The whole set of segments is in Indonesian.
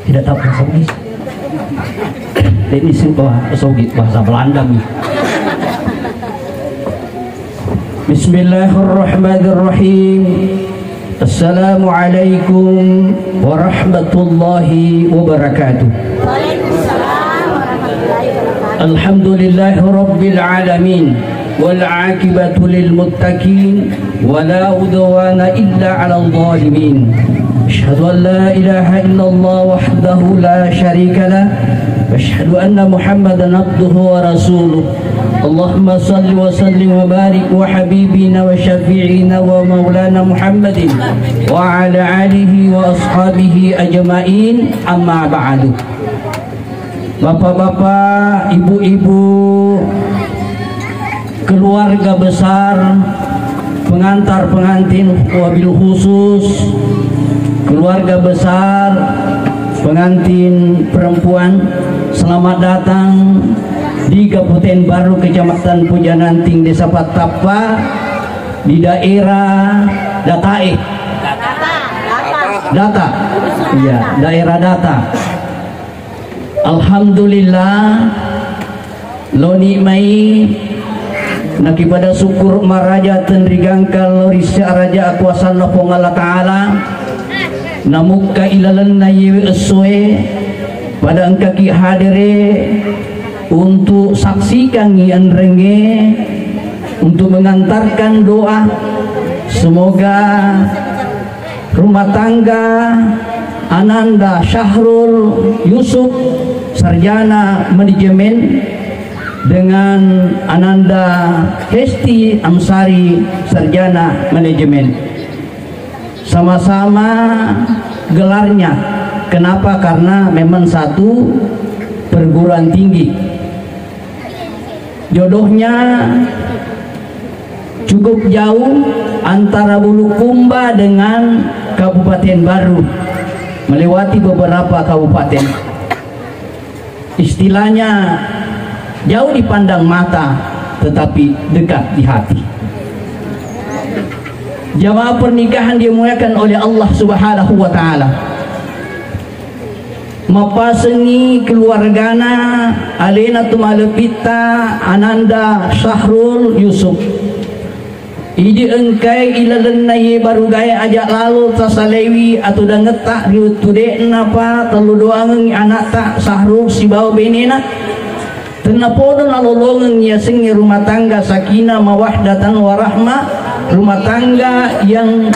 Tidak tahu bahasa Inggris. Ini sih bahasa Belanda nih. Bismillahirrahmanirrahim. Assalamualaikum warahmatullahi wabarakatuh. Waalaikumsalam warahmatullahi wabarakatuh. Alhamdulillahi rabbil alamin. والعاقبة للمتقين ولا عدوان إلا على الظالمين أشهد أن لا إله إلا الله وحده لا شريك له وأشهد أن محمدا عبده ورسوله اللهم صل وسلم وبارك وحبيبنا وشفيعنا ومولانا محمد وعلى آله وأصحابه أجمعين أما بعد. Bapak-bapak, ibu-ibu, keluarga besar, pengantar pengantin wabil khusus, keluarga besar, pengantin perempuan, selamat datang di Kabupaten Baru, Kecamatan Pujananting, Desa Patapa, di daerah Datae. Data. Iya, daerah Data. Alhamdulillah, loni mai nakipada syukur maraja tenrigangka lorisya raja akuasan nopong Allah Ta'ala namuka ilalan na yewe eswe pada engkaki hadire untuk saksikan ngian renge untuk mengantarkan doa semoga rumah tangga Ananda Syahrul Yusuf sarjana manajemen dengan Ananda Hesti Amsari sarjana manajemen sama-sama gelarnya. Kenapa? Karena memang satu perguruan tinggi. Jodohnya cukup jauh antara Bulukumba dengan Kabupaten Baru, melewati beberapa kabupaten. Istilahnya jauh dipandang mata tetapi dekat di hati. Jamaah pernikahan dimuliakan oleh Allah Subhanahu wa Ta'ala. Mapaseni keluargana alena tumalepita Ananda Syahrul Yusuf. Idi engkai ilalan naye baru gaya ajak lalu tasalewi atau dah ngetak diutude napa telu doang anak tak Syahrul si bawa benena. Tenapodon alolongan ya sengi rumah tangga sakinah mawahdatan warahmah, rumah tangga yang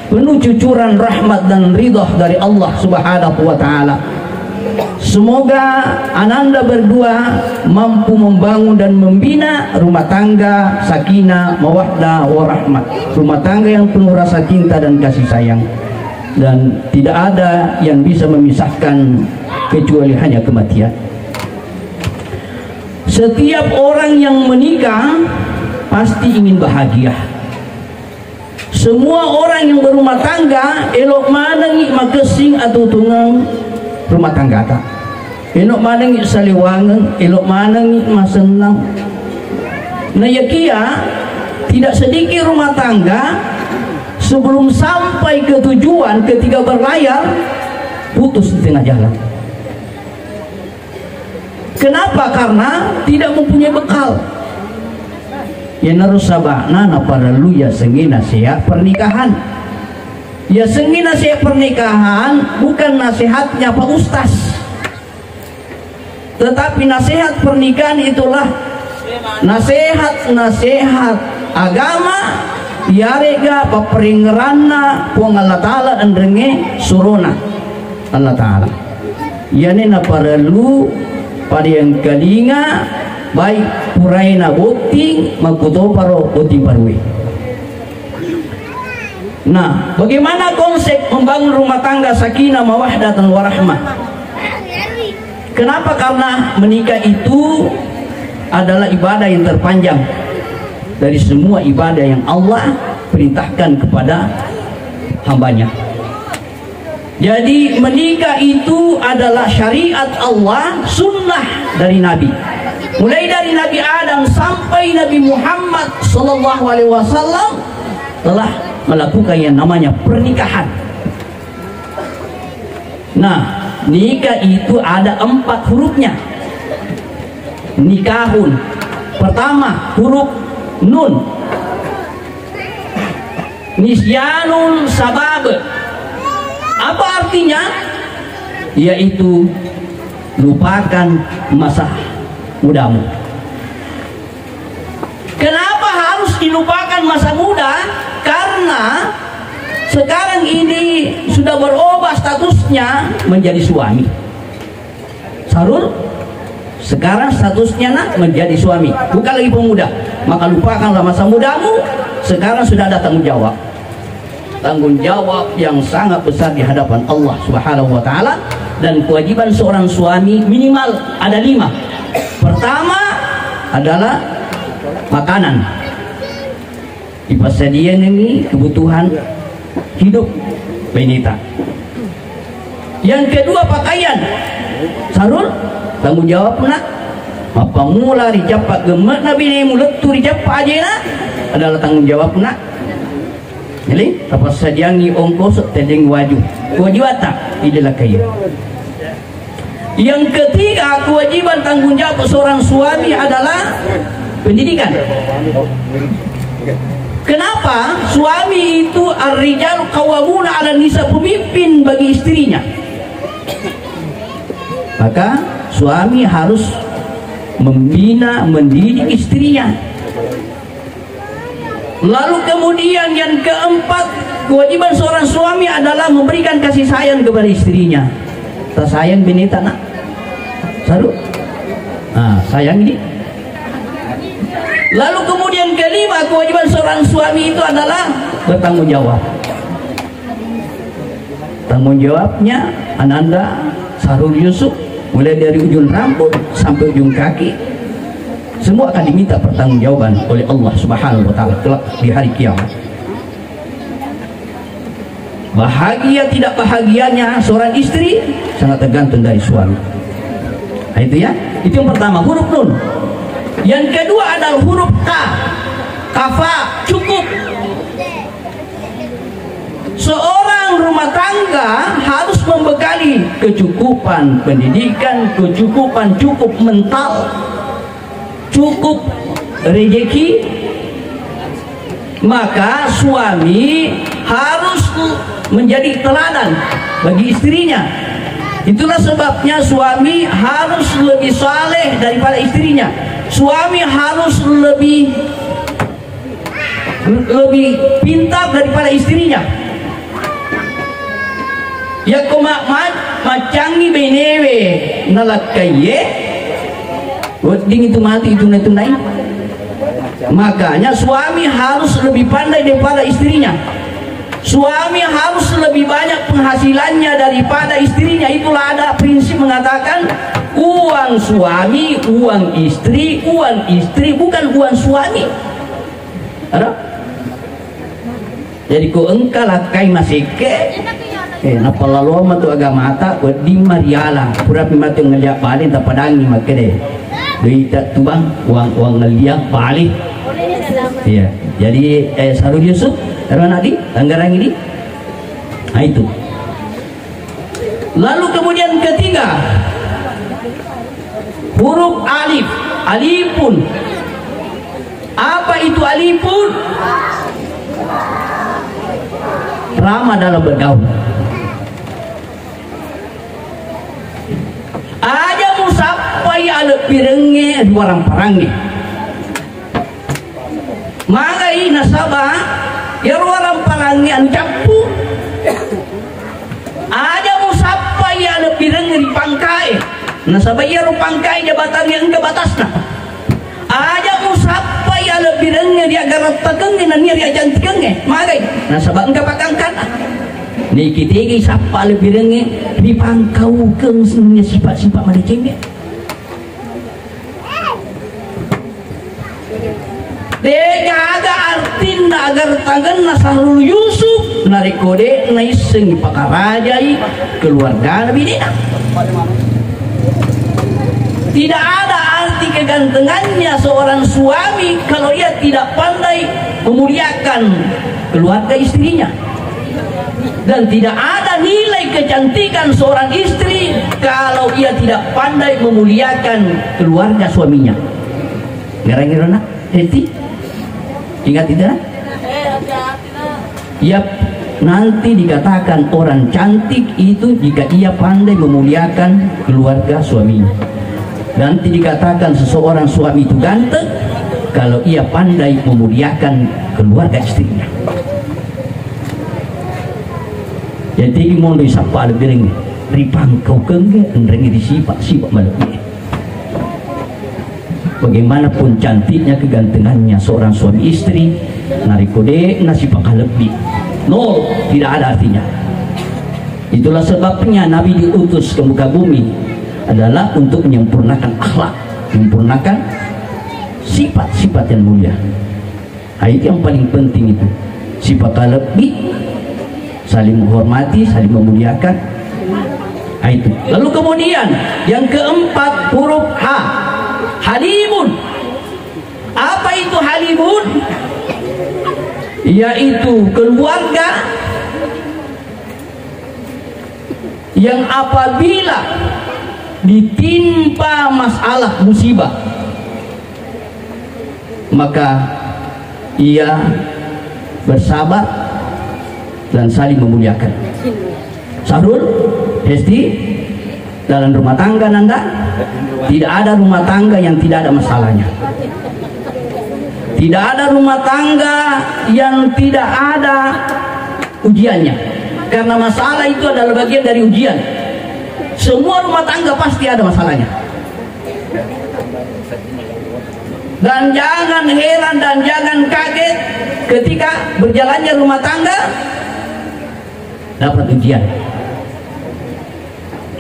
penuh cucuran rahmat dan ridha dari Allah Subhanahu wa Ta'ala. Semoga Ananda berdua mampu membangun dan membina rumah tangga sakinah mawaddah warahmah, rumah tangga yang penuh rasa cinta dan kasih sayang, dan tidak ada yang bisa memisahkan kecuali hanya kematian. Setiap orang yang menikah pasti ingin bahagia. Semua orang yang berumah tangga elok mana ngi makesing atau tunggang rumah tangga ta. Elok mana ngi saliwangan, elok mana ngi masenang. Nah ya kia tidak sedikit rumah tangga sebelum sampai ke tujuan ketika berlayar putus di tengah jalan. Kenapa? Karena tidak mempunyai bekal. Ya narus sabana na pada lu ya sengi nasihat pernikahan. Ya sengi nasihat pernikahan bukan nasihatnya Pak Ustaz, tetapi nasihat pernikahan itulah nasihat agama yarega paperingeranna puang Allah Ta'ala andrenge surona Allah Ta'ala. Yani na para lu pada yang kalinga baik puraina boting makuto paro boting parwe. Nah, bagaimana konsep membangun rumah tangga sakinah mawaddah dan warahmah? Kenapa? Karena menikah itu adalah ibadah yang terpanjang dari semua ibadah yang Allah perintahkan kepada hambanya. Jadi menikah itu adalah syariat Allah, sunnah dari Nabi. Mulai dari Nabi Adam sampai Nabi Muhammad SAW telah melakukan yang namanya pernikahan. Nah, nikah itu ada 4 hurufnya. Nikahun. Pertama huruf nun. Nisyanun sabab. Apa artinya? Yaitu lupakan masa mudamu. Kenapa harus dilupakan masa muda? Karena sekarang ini sudah berubah statusnya menjadi suami. Sarul, sekarang statusnya menjadi suami, bukan lagi pemuda. Maka lupakanlah masa mudamu. Sekarang sudah ada tanggung jawab. Tanggung jawab yang sangat besar di hadapan Allah Subhanahu wa taala, dan kewajiban seorang suami minimal ada 5. Pertama adalah makanan. Dipasadian ini kebutuhan hidup wanita. Yang kedua pakaian. Sarul, tanggung jawab nak. Apa mula dicapak gemet nabi ni mulut tu dicapak aja nak adalah tanggung jawab nak. Jadi apa sadiangi ongkos tending waju. Kewajiban tak adalah kaya. Yang ketiga kewajiban tanggung jawab seorang suami adalah pendidikan. Kenapa? Suami itu ar-rijal qawwamuna 'ala nisa, pemimpin bagi istrinya. Maka suami harus membina, mendidik istrinya. Lalu kemudian yang keempat, kewajiban seorang suami adalah memberikan kasih sayang kepada istrinya. Tersayang binita nak. Saru. Sayang ini. Lalu kemudian kelima, kewajiban seorang suami itu adalah bertanggung jawab. Tanggung jawabnya Ananda Sarul Yusuf, mulai dari ujung rambut sampai ujung kaki, semua akan diminta pertanggungjawaban oleh Allah Subhanahu wa taala kelak di hari kiamat. Bahagia tidak bahagianya seorang istri sangat tergantung dari suami. Nah, itu ya. Itu yang pertama, huruf nun. Yang kedua adalah huruf ka. Kafa, cukup. Seorang rumah tangga harus membekali kecukupan pendidikan, kecukupan cukup mental, cukup rezeki. Maka suami harus menjadi teladan bagi istrinya. Itulah sebabnya suami harus lebih saleh daripada istrinya. Suami harus lebih pintar daripada istrinya. Ya koma macangi benewe nalakaye wading itu mati itu naik. Makanya suami harus lebih pandai daripada istrinya. Suami harus lebih banyak penghasilannya daripada istrinya. Itulah ada prinsip mengatakan uang suami, uang istri bukan uang suami. Ada? Jadi ko engkala kai masike. Napa lalu matu agama ata di Mariala. Pura pimatu ngeliak balik tak padangi makede. Duit tak tubang uang ngeliak balik. Iya. Jadi Sarul Yusuf karena di Tanggarang ini. Nah itu. Lalu kemudian ketiga, huruf alif. Alifun. Apa itu alifun? Ramah dalam bergaul. Aja musapai ala pirenge orang perangi. Magai nasabah ya orang perangi anu capu. Aja musapai ala pirenge di pangkai. Nasabah ya ru pangkai jabatan yang ke batasna. Aja musapai ala pirenge dia garap pagenge na niya dia jantikenge. Magai nasabah engka pakangkan. Nikitigi sapa lebih rengi di pangkau keng semuanya sifat-sifat mana cengeng. Dega aga artin agar tangan Sarul Yusuf nari kode naiseng pakarajai keluarga nabi dina. Tidak ada arti kegantengannya seorang suami kalau ia tidak pandai memuliakan keluarga istrinya. Dan tidak ada nilai kecantikan seorang istri kalau ia tidak pandai memuliakan keluarga suaminya. Gara-gara nak, Hesti? Ingat tidak? Yap, nanti dikatakan orang cantik itu jika ia pandai memuliakan keluarga suaminya. Nanti dikatakan seseorang suami itu ganteng kalau ia pandai memuliakan keluarga istrinya. Jadi mau disapa lebih ripang kau kengge enrengi disipak malapnya. Bagaimanapun cantiknya kegantengannya seorang suami istri, narikode nasipak lebih nol, tidak ada artinya. Itulah sebabnya Nabi diutus ke muka bumi adalah untuk menyempurnakan akhlak, menyempurnakan sifat-sifat yang mulia. Itu yang paling penting itu. Sifat lebih, saling menghormati, saling memuliakan. Itu. Lalu kemudian yang keempat huruf H, halimun. Apa itu halimun? Yaitu keluarga yang apabila ditimpa masalah musibah maka ia bersabar dan saling memuliakan. Sahrul, Hesti, dalam rumah tangga Nanda tidak ada rumah tangga yang tidak ada masalahnya. Tidak ada rumah tangga yang tidak ada ujiannya. Karena masalah itu adalah bagian dari ujian. Semua rumah tangga pasti ada masalahnya. Dan jangan heran dan jangan kaget ketika berjalannya rumah tangga dapat ujian.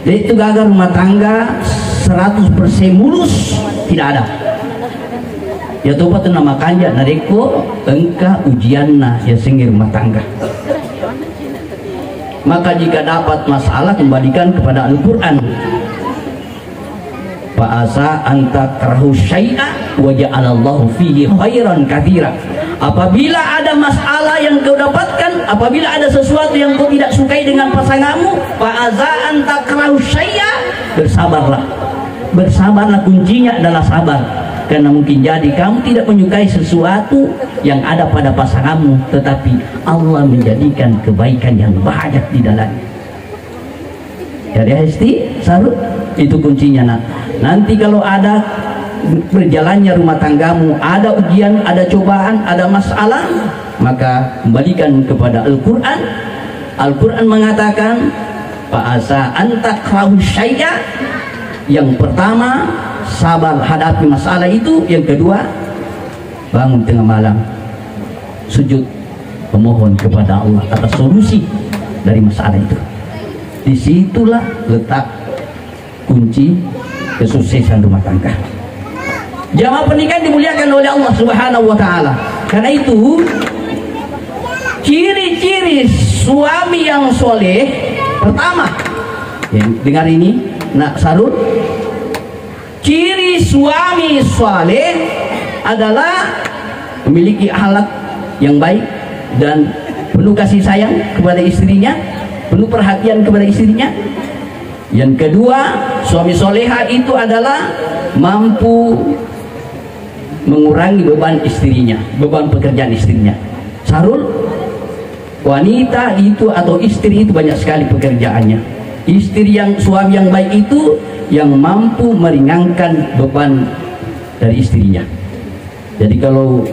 Jadi itu gagal rumah tangga 100% mulus tidak ada. Ya tobat nama kanja nareko engka ujianna ya singgir rumah tangga. Maka jika dapat masalah kembalikan kepada Al-Quran. Fa'asa anta karahu syai'a wa ja'alallahu fihi khairan katsira. Apabila ada masalah yang kau dapatkan, apabila ada sesuatu yang kau tidak sukai dengan pasanganmu, fa'asa anta karahu syai'a, bersabarlah. Bersabarlah, kuncinya adalah sabar. Karena mungkin jadi kamu tidak menyukai sesuatu yang ada pada pasanganmu, tetapi Allah menjadikan kebaikan yang banyak di dalamnya. Jadi Hesti, Sarut, itu kuncinya nak. Nanti kalau ada berjalannya rumah tanggamu, ada ujian, ada cobaan, ada masalah, maka kembalikan kepada Al-Quran. Al-Quran mengatakan fa'asa anta krahu syai'a. Yang pertama, sabar hadapi masalah itu. Yang kedua, bangun tengah malam sujud memohon kepada Allah atas solusi dari masalah itu. Disitulah letak kunci kesuksesan rumah tangga. Jamaah pernikahan dimuliakan oleh Allah Subhanahu wa taala. Karena itu ciri-ciri suami yang soleh pertama, ya, dengar ini nak Sarut, ciri suami soleh adalah memiliki akhlak yang baik dan penuh kasih sayang kepada istrinya, penuh perhatian kepada istrinya. Yang kedua, suami soleha itu adalah mampu mengurangi beban istrinya, beban pekerjaan istrinya. Sarul, wanita itu atau istri itu banyak sekali pekerjaannya. Istri yang suami yang baik itu yang mampu meringankan beban dari istrinya. Jadi kalau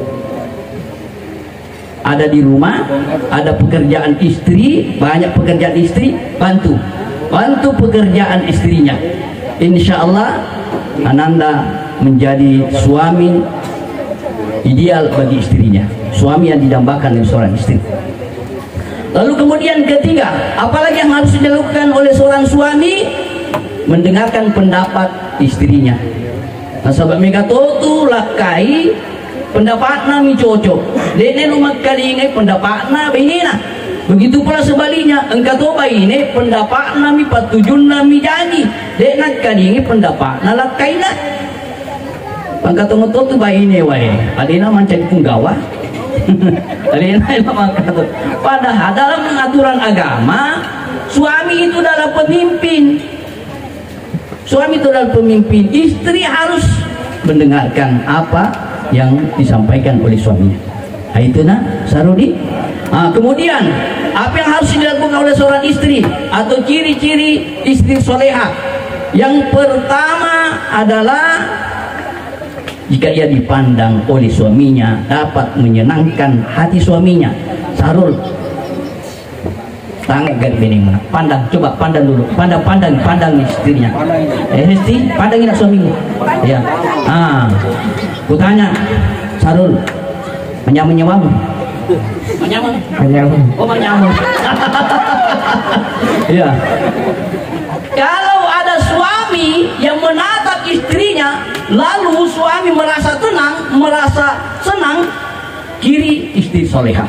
ada di rumah, ada pekerjaan istri, banyak pekerjaan istri, bantu pekerjaan istrinya. Insya Allah Ananda menjadi suami ideal bagi istrinya, suami yang didambakan oleh seorang istri. Lalu kemudian ketiga, apalagi yang harus dilakukan oleh seorang suami? Mendengarkan pendapat istrinya. Nah, sahabat megatotu lakai pendapat nami cocok. Dene rumah kali ini pendapat nami nah. Begitu pula sebaliknya, engkau toba ini pendapat nami patujun nami jadi. Dene kali ini pendapat nalakai nah. Engkau tunggu tu bayi ini wae. Adina mancing punggawa. Padahal dalam aturan agama suami itu adalah pemimpin. Suami itu adalah pemimpin. Istri harus mendengarkan apa yang disampaikan oleh suaminya. Nah, itu nah Sarudi. Kemudian apa yang harus dilakukan oleh seorang istri atau ciri-ciri istri soleha? Yang pertama adalah jika ia dipandang oleh suaminya dapat menyenangkan hati suaminya. Sarul, tangan bening mana? Pandang, coba pandang dulu. Pandang istrinya. Isti, pandangin suamimu. Ya. Ku tanya, Sarul, menyamun. Menyamun. Oh, menyamun. Iya. Kalau ada suami yang menatap istrinya, lalu suami merasa tenang, merasa senang, kiri istri solehah.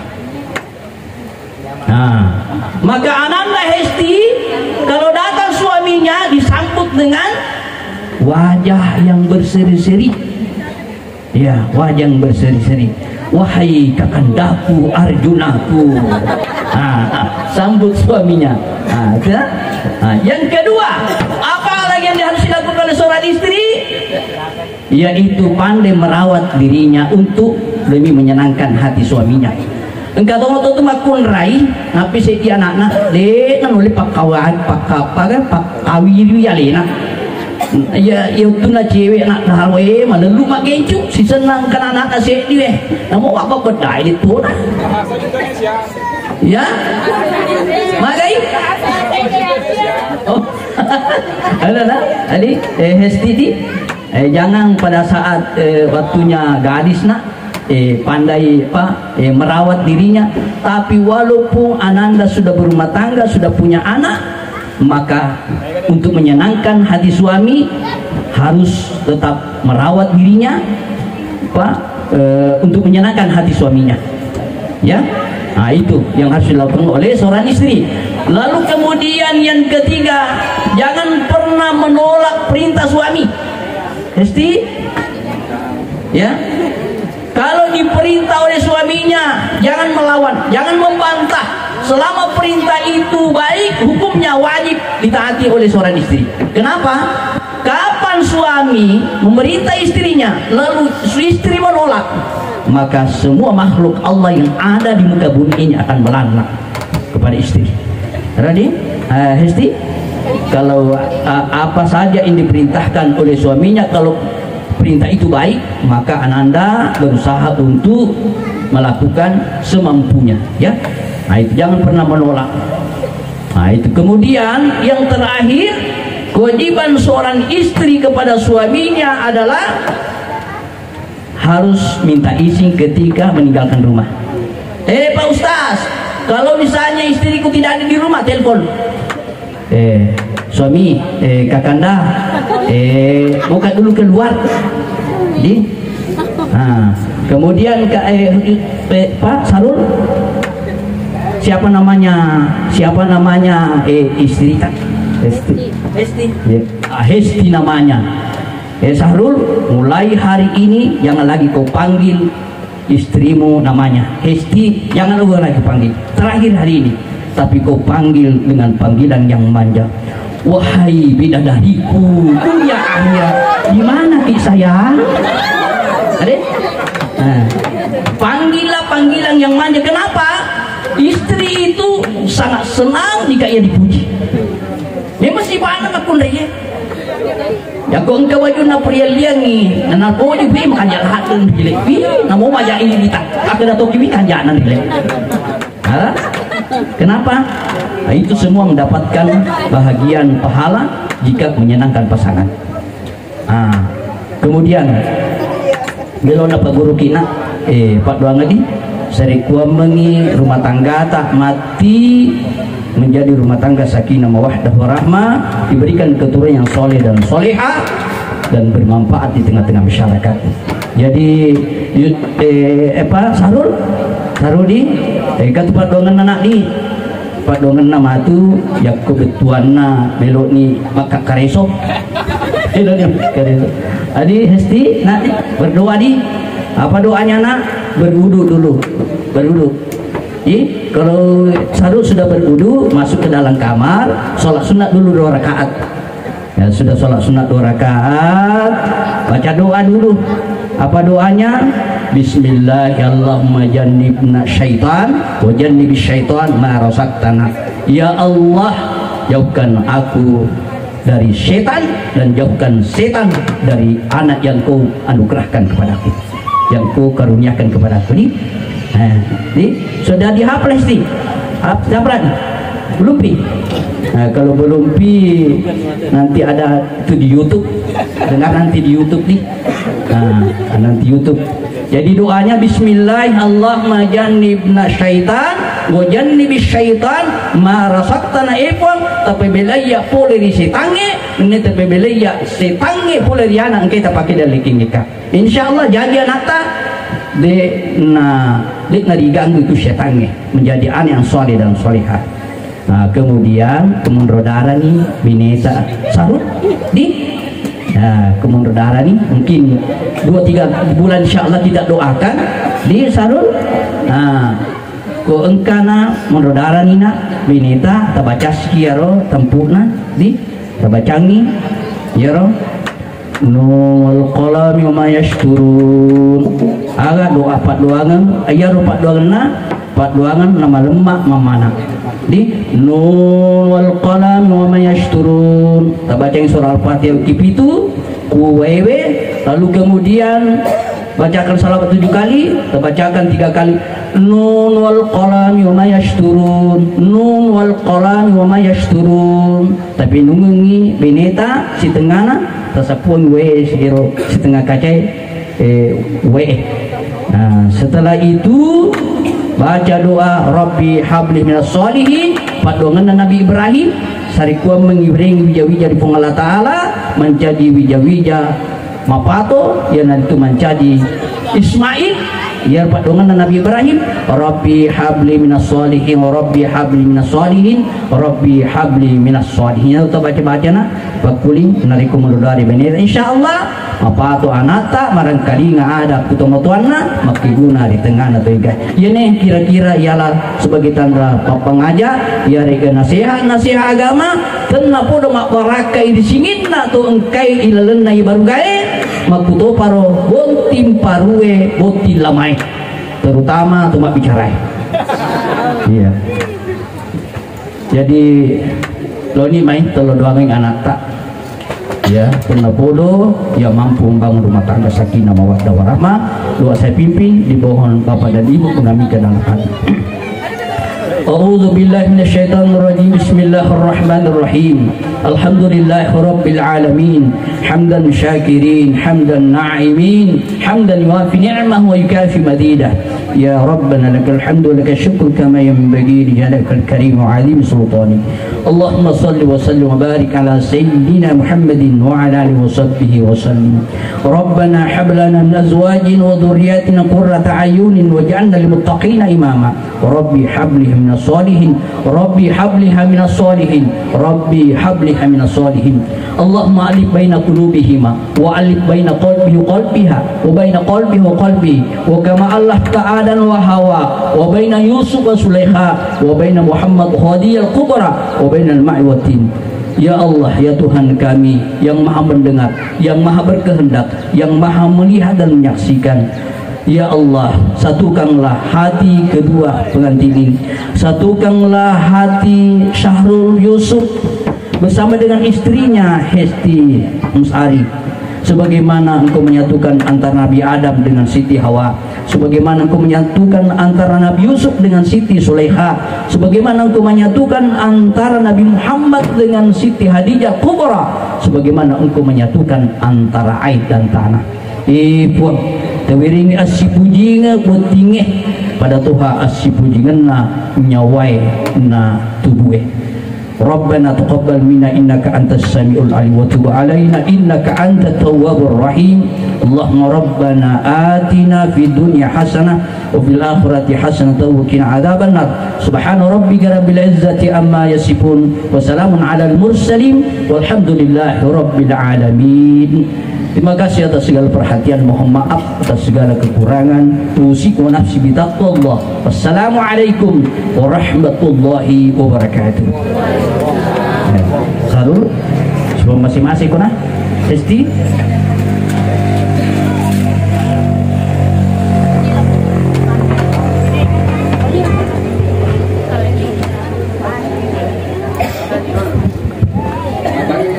Nah, maka Ananda Hesti kalau datang suaminya disambut dengan wajah yang berseri-seri. Ya, wajah yang berseri-seri. Wahai kakandaku, Arjunaku. Sambut suaminya. Yang kedua, apa lagi yang harus dilakukan oleh seorang istri? Yaitu pandai merawat dirinya untuk lebih menyenangkan hati suaminya. Engkau tahu tu makun rai, ngapi seti anak-anak, le nanuli pakawan, pakawiri alena. Ya, itu na cewek nak darwe, mana lu mak gencu, si senang kan anak asyik dia. Namu apa bedai itu dah. Ya, magai. Oh, ada. Jadi, Hesti di, jangan pada saat waktunya gadis nak. Pandai merawat dirinya, tapi walaupun Ananda sudah berumah tangga, sudah punya anak, maka untuk menyenangkan hati suami harus tetap merawat dirinya untuk menyenangkan hati suaminya, ya. Nah, itu yang harus dilakukan oleh seorang istri. Lalu kemudian yang ketiga, jangan pernah menolak perintah suami. Pasti, ya. Kalau diperintah oleh suaminya, jangan melawan, jangan membantah. Selama perintah itu baik, hukumnya wajib ditaati oleh seorang istri. Kenapa? Kapan suami memerintah istrinya, lalu istri menolak, maka semua makhluk Allah yang ada di muka bumi ini akan melaknat kepada istri. Ready? Hesti? Kalau apa saja yang diperintahkan oleh suaminya, kalau perintah itu baik, maka Ananda berusaha untuk melakukan semampunya, ya. Nah, itu jangan pernah menolak. Nah, itu kemudian yang terakhir, kewajiban seorang istri kepada suaminya adalah harus minta izin ketika meninggalkan rumah. Pak Ustaz, kalau misalnya istriku tidak ada di rumah, telepon. Suami, kakanda, buka dulu keluar. Kemudian Pak Sarul, siapa namanya istri tak? Hesti namanya. Sarul, mulai hari ini jangan lagi kau panggil istrimu namanya Hesti, jangan lagi panggil. Terakhir hari ini, tapi kau panggil dengan panggilan yang manja. Wahai bidadariku, dunia akhirat, di mana ki sayang? Panggillah panggilan yang manja. Kenapa? Istri itu sangat senang jika ia dipuji. Dia mesti mana makun dia. Ya kau engkau wajib nak pria liangi, nak kau wajib bim kanjak hatun dilek. Namu wajah ini kita, aku dah tahu kimi kanjak nan dilek. Kenapa? Nah, itu semua mendapatkan bahagian pahala jika menyenangkan pasangan. Kemudian belum dapat guru kina, Pak doang lagi. Serikua mengi rumah tangga tak mati menjadi rumah tangga sakinah mawaddah warahmah, diberikan keturunan yang soleh dan solehah dan bermanfaat di tengah-tengah masyarakat. Jadi Sarudi kata Pak dongan anak ni, Pak dongan nama tu ya kebetuana melok ni maka karesok. Adi Hesti nak berdoa di apa doanya nak? Berwudu dulu. berwudu. Kalau sarut sudah berwudu, masuk ke dalam kamar, sholat sunat dulu 2 rakaat. Ya, sudah sholat sunat 2 rakaat, baca doa dulu. Apa doanya? Bismillahirrahmanirrahim, jannibna syaitan wa jannibis syaitan ma razaqtana. Ya Allah, jauhkan aku dari setan dan jauhkan setan dari anak yang kau anugerahkan kepadaku, yang kau karuniakan kepadaku. Sudah dihaplas nih, haflan belum pi? Kalau belum pi nanti ada itu di YouTube, dengar nanti di YouTube nih. Nanti YouTube. Jadi doanya Bismillahirrahmanirrahim, jannibna syaitan wa jannibis syaitan ma razaqtana ipon, tapi belaya pole di setange, ini tapi belaya setange pole di anak kita pakai dari kingika. Insyaallah jadi anak ta dia diganggu itu setannya menjadi anak yang soleh dan solehah. Kemudian kemundur darah nih binesa sarut di kemundur darah nih mungkin 2-3 bulan insyaallah kita doakan di sarut. Ko engkana mundur darah nih nak bineta tabaca sekiaro tempuna di tabacangi ya ro Nul qalami wa ma yashturun. Aga doa 4 doangan, aya 4 doangan 4 doangan nama lemak mamana. Di Nul qalami wa ma yashturun. Kita baca yang surah Al-Fatihah kipitu kuwewe, lalu kemudian bacakan salawat 7 kali, kita bacakan 3 kali. Nun wal qalami wa ma yashturun, nun wal qalami wa ma yashturun. Tapi nungungi bineta si tengana tasapun we siro setengah kacai we. Setelah itu baca doa Rabbi habli minas solihin, padongan Nabi Ibrahim sarikuam mengiring wija-wija di Allah Ta'ala menjadi wija-wija mapato yang nanti menjadi Ismail ya padongan Nabi Ibrahim Rabbi habli minas solihin, Rabbi habli minas solihin, Rabbi habli minas solihin. Itu baca-baca na pakuling nariku mudari bener insyaallah apa tu anata marangkali nggak ada ketemu tuanna makiguna di tengah atau enggak ya nih kira-kira ialah sebagai tanda pengajar ya rega nasihat agama tenna podo mak barakai di singitna tu engkai ilalenna baru gae makuto paro bontim parue bonti lamai terutama tu mak bicara iya. Jadi lo ni main telo doang anak tak ya pernah bodoh ya mampu membangun rumah tangga sakinah mawaddah warahmah. Doa saya pimpin di pohon bapak dan ibu mengambilkan dalam hati. A'udzu billahi minasyaitonir rajim. Bismillahirrahmanirrahim. Alhamdulillahi rabbil alamin. Hamdan syakirin, hamdan na'imin, hamdan yuwafi ni'amahu wa yukafi madidah. Ya Rabbana lakal hamdu wa lakal syukru kama yanbaghi li jalalika al-karim wa 'azim sultanik. Allahumma salli wa sallim wa barik ala sayyidina Muhammadin wa ala alihi wa sahbihi wa sallim. Rabbana hab lana min azwajina wa dhurriyyatina qurrata a'yunin waj'alna lil muttaqina imama. Rabbi hab li min as-salihin, Rabbi hab liha min as-salihin, Rabbi hab liha min as-salihin. Allahumma alif baina qulubihima wa alif baina qalbihi wa qalbiha wa baina qalbihi wa qalbi wa kama Allah ta'ala wa hawa wa baina Yusuf wa Sulaikha wa baina Muhammad Khadijah al-Kubra wa baina al-ma'i wa tin. Ya Allah, ya Tuhan kami yang maha mendengar, yang maha berkehendak, yang maha melihat dan menyaksikan. Ya Allah, satukanlah hati kedua pengantin ini, satukanlah hati Syahrul Yusuf bersama dengan istrinya Hesti Musari, sebagaimana engkau menyatukan antara Nabi Adam dengan Siti Hawa, sebagaimana engkau menyatukan antara Nabi Yusuf dengan Siti Sulaikha, sebagaimana engkau menyatukan antara Nabi Muhammad dengan Siti Khadijah Kubra, sebagaimana engkau menyatukan antara air dan tanah. Puang tawiring asipujinga botinge pada Tuhan asipujingan na nyawai na tubuhe. Rabbana taqabbal minna innaka antas samiul alim wa tub alaina innaka antat tawwabur rahim. Allahumma rabbana atina fid dunya hasanah wa fil akhirati hasanah wa qina adzabannar. Subhana rabbika rabbil izzati amma yasifun wa salamun alal mursalin walhamdulillahi rabbil alamin. Terima kasih atas segala perhatian, mohon maaf atas segala kekurangan. Usikum wa nafsi bitaqwallah. Wassalamualaikum warahmatullahi wabarakatuh. Sarul, sebelum masing-masing kuna, Esti.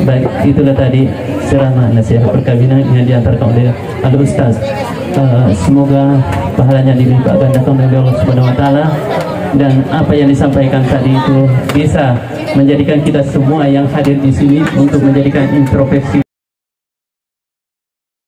Baik, itulah tadi ceramah nasihat perkawinan yang diantarkan oleh Al-Ustaz. Semoga pahalanya dilipat gandakan oleh Allah Subhanahu wa taala, dan apa yang disampaikan tadi itu bisa menjadikan kita semua yang hadir di sini untuk menjadikan introspeksi